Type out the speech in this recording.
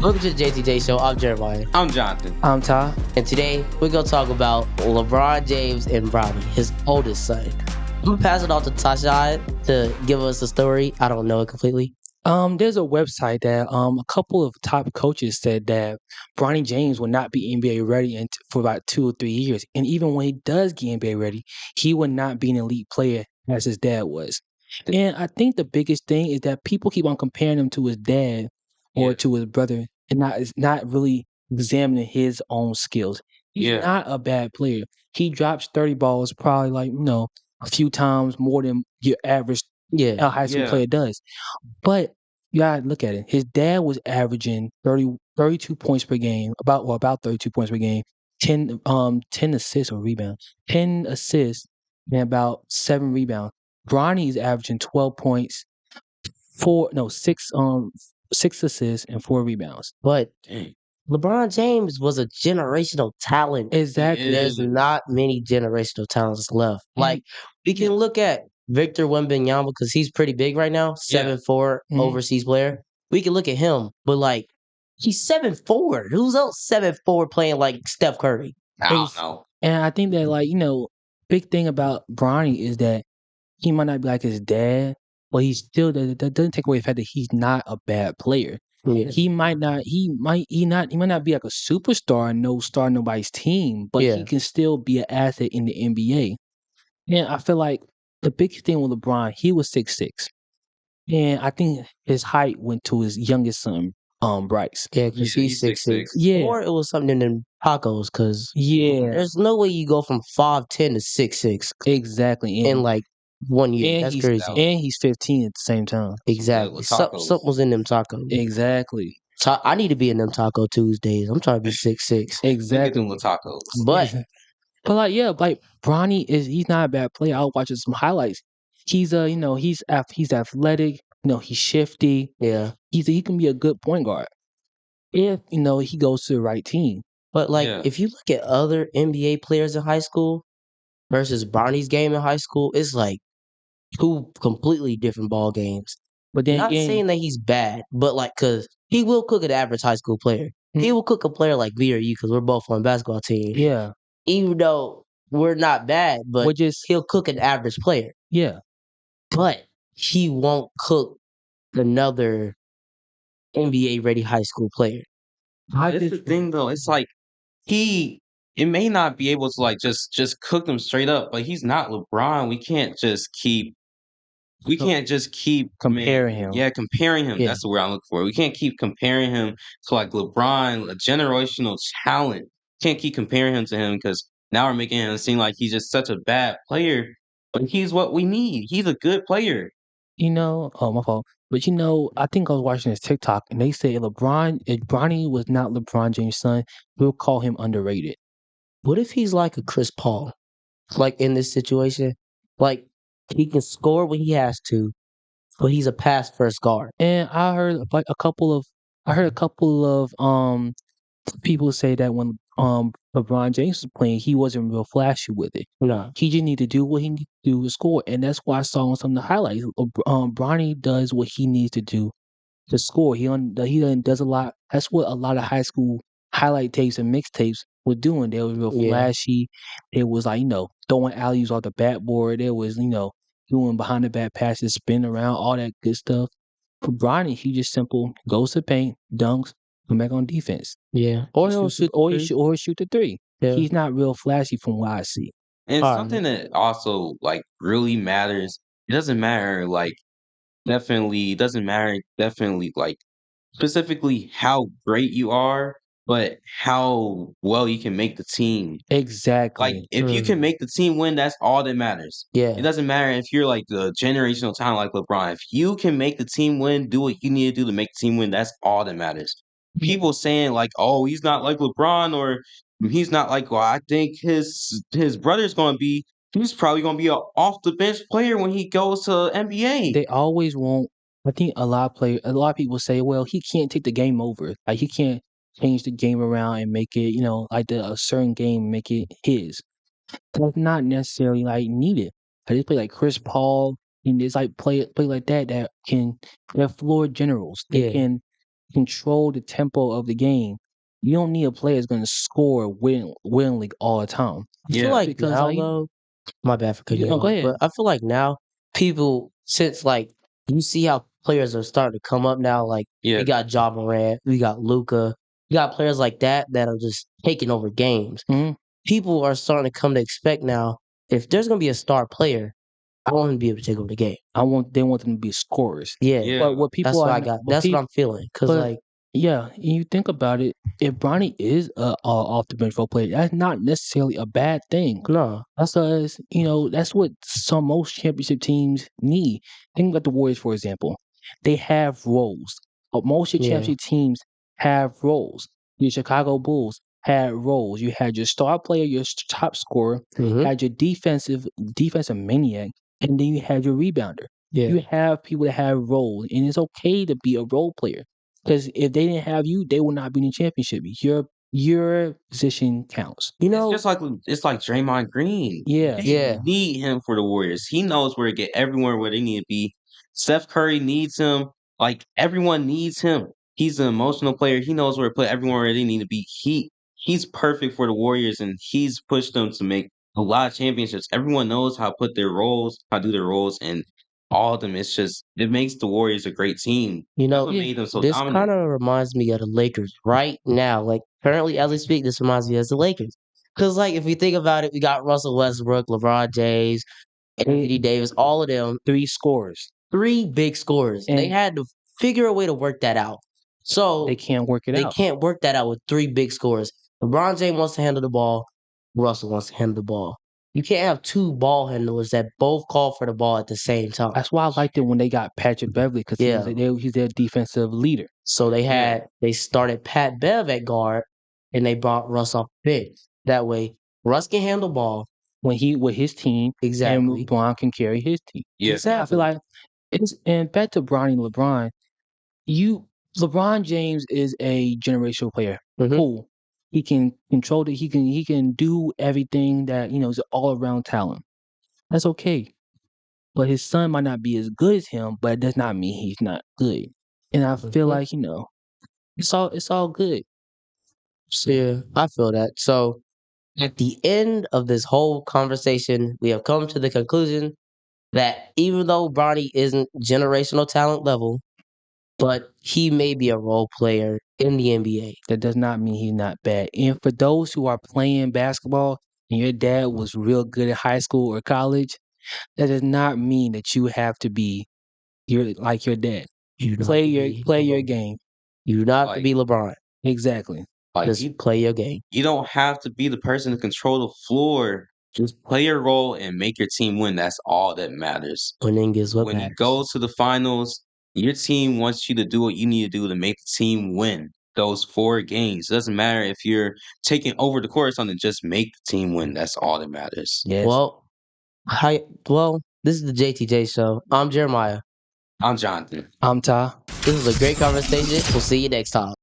Welcome to the JTJ show. I'm Jeremiah. I'm Jonathan. I'm Ty. And today we're going to talk about LeBron James and Bronny, his oldest son. I'm going to pass it off to Tyshaun to give us a story. I don't know it completely. There's a website that a couple of top coaches said that Bronny James will not be NBA ready for about 2 or 3 years. And even when he does get NBA ready, he will not be an elite player as his dad was. And I think the biggest thing is that people keep on comparing him to his dad or to his brother and not really examining his own skills. He's not a bad player. He drops 30 balls probably a few times more than your average high school player does. But you gotta look at it. His dad was averaging 32 points per game, about 32 points per game, 10 assists or rebounds. 10 assists and about 7 rebounds. Bronny is averaging 12 points, 6 assists and 4 rebounds. But LeBron James was a generational talent. Exactly. There's not many generational talents left. Like, we can look at Victor Wembanyama because he's pretty big right now, 7'4", overseas player. We can look at him, but he's 7'4". Who's else 7'4" playing like Steph Curry? I don't know. And I think that big thing about Bronny is that he might not be like his dad, but he's still that doesn't take away the fact that he's not a bad player. Yeah. He might not be like a superstar and no star on nobody's team, but he can still be an asset in the NBA. And I feel like the big thing with LeBron, he was 6'6". And I think his height went to his youngest son, Bryce. Yeah, because he's 6'6". Yeah. Or it was something in them tacos, because there's no way you go from 5'10" to 6'6". Exactly. In 1 year. That's crazy. And he's 15 at the same time. Exactly. Something was in them tacos. Exactly. I need to be in them Taco Tuesdays. I'm trying to be 6'6". Exactly. Them tacos. But Bronny he's not a bad player. I was watching some highlights. He's he's athletic. He's shifty. Yeah. He can be a good point guard if he goes to the right team. But if you look at other NBA players in high school versus Bronny's game in high school, it's like two completely different ball games. But then not saying that he's bad, but because he will cook an average high school player. He will cook a player like me or you because we're both on a basketball team. Yeah. Even though we're not bad, but he'll cook an average player. Yeah. But he won't cook another NBA ready high school player. That's the thing though. It's like it may not be able to just cook them straight up, but he's not LeBron. We can't just keep comparing him. Yeah, comparing him. That's the word I'm looking for. We can't keep comparing him to LeBron, a generational talent. Can't keep comparing him to him because now we're making him seem like he's just such a bad player. But he's what we need. He's a good player. Oh, my fault. But I think I was watching this TikTok and they say if Bronny was not LeBron James' son, we'll call him underrated. What if he's like a Chris Paul? In this situation? He can score when he has to, but he's a pass first guard. And I heard a couple of people say that when LeBron James was playing, he wasn't real flashy with it. No. He just needed to do what he needed to do to score. And that's why I saw on some of the highlights. Bronny does what he needs to do to score. He does a lot. That's what a lot of high school highlight tapes and mixtapes were doing. They were real flashy. It was throwing alleys off the backboard. It was, doing behind the back passes, spin around, all that good stuff. For Bronny, he just simple goes to paint, dunks, come back on defense. Yeah. Or he'll shoot the three. Yeah. He's not real flashy from what I see. And something that also really matters. It doesn't matter specifically how great you are, but how well you can make the team. Exactly. If you can make the team win, that's all that matters. Yeah. It doesn't matter if you're the generational talent like LeBron. If you can make the team win, do what you need to do to make the team win, that's all that matters. People saying oh, he's not like LeBron or he's not I think his brother's going to be, he's probably going to be an off the bench player when he goes to NBA. They always want, I think a lot of people say, well, he can't take the game over. He can't change the game around and make it, a certain game, make it his. That's not necessarily needed. I just play Chris Paul And it's like play like that they're floor generals. They can control the tempo of the game. You don't need a player that's going to score willingly all the time. I feel like Because now though, my bad for cutting you go off, ahead. but I feel like now people, since like you see how players are starting to come up now, like we got Ja Morant, we got Luka, we got players like that are just taking over games. Mhm. People are starting to come to expect now, if there's gonna be a star player, I want him to be able to take over the game. They want them to be scorers. Yeah, But what people that's what are I got. That's what I'm feeling. Cause but like, yeah, and you think about it, if Bronny is a off the bench role player, that's not necessarily a bad thing. no, Because that's what most championship teams need. Think about the Warriors, for example. They have roles. Most of your Yeah. championship teams have roles. Your Chicago Bulls had roles. You had your star player, your top scorer, had your defensive maniac, and then you had your rebounder. yeah. You have people that have roles, and it's okay to be a role player. Because if they didn't have you, they would not be in the championship. Your position counts. You know, it's like Draymond Green. Yeah. They need him for the Warriors. He knows where to get everywhere where they need to be. Steph Curry needs him. Like everyone needs him. He's an emotional player. He knows where to put everyone where they need to be. He's perfect for the Warriors, and he's pushed them to make a lot of championships. Everyone knows how to do their roles, and all of them. It's just it makes the Warriors a great team. You That's know, what made them so this dominant. kind of reminds me of the Lakers right now. Like currently, as we speak, this reminds me of the Lakers. Because like if we think about it, we got Russell Westbrook, LeBron James, Anthony Davis, all of them, 3 scorers. 3 big scorers. They And had to figure a way to work that out. So they can't work it they out. can't work that out with 3 big scorers. LeBron James wants to handle the ball. Russell wants to handle the ball. You can't have 2 ball handlers that both call for the ball at the same time. That's why I liked it when they got Patrick Beverly because he's their defensive leader. So they started Pat Bev at guard, and they brought Russ off the bench. That way, Russ can handle ball when he with his team, exactly. and LeBron can carry his team. Yeah, I feel like and back to Bronny and LeBron. LeBron James is a generational player. Cool. He can control it. He can do everything that is all around talent. That's okay. But his son might not be as good as him, but it does not mean he's not good. And I feel like it's all good. Yeah, I feel that. So at the end of this whole conversation, we have come to the conclusion that even though Bronny isn't generational talent level, but he may be a role player in the NBA. That does not mean he's not bad. And for those who are playing basketball and your dad was real good in high school or college, that does not mean that you have to be like your dad. Play your game. You do not have to be LeBron. Exactly. Just play your game. You don't have to be the person to control the floor. Just play your role and make your team win. That's all that matters. Winning is what When matters. you go to the finals, your team wants you to do what you need to do to make the team win those 4 games. It doesn't matter if you're taking over the court or something. Just make the team win. That's all that matters. Yes. Well, this is the JTJ show. I'm Jeremiah. I'm Jonathan. I'm Ty. This is a great conversation. We'll see you next time.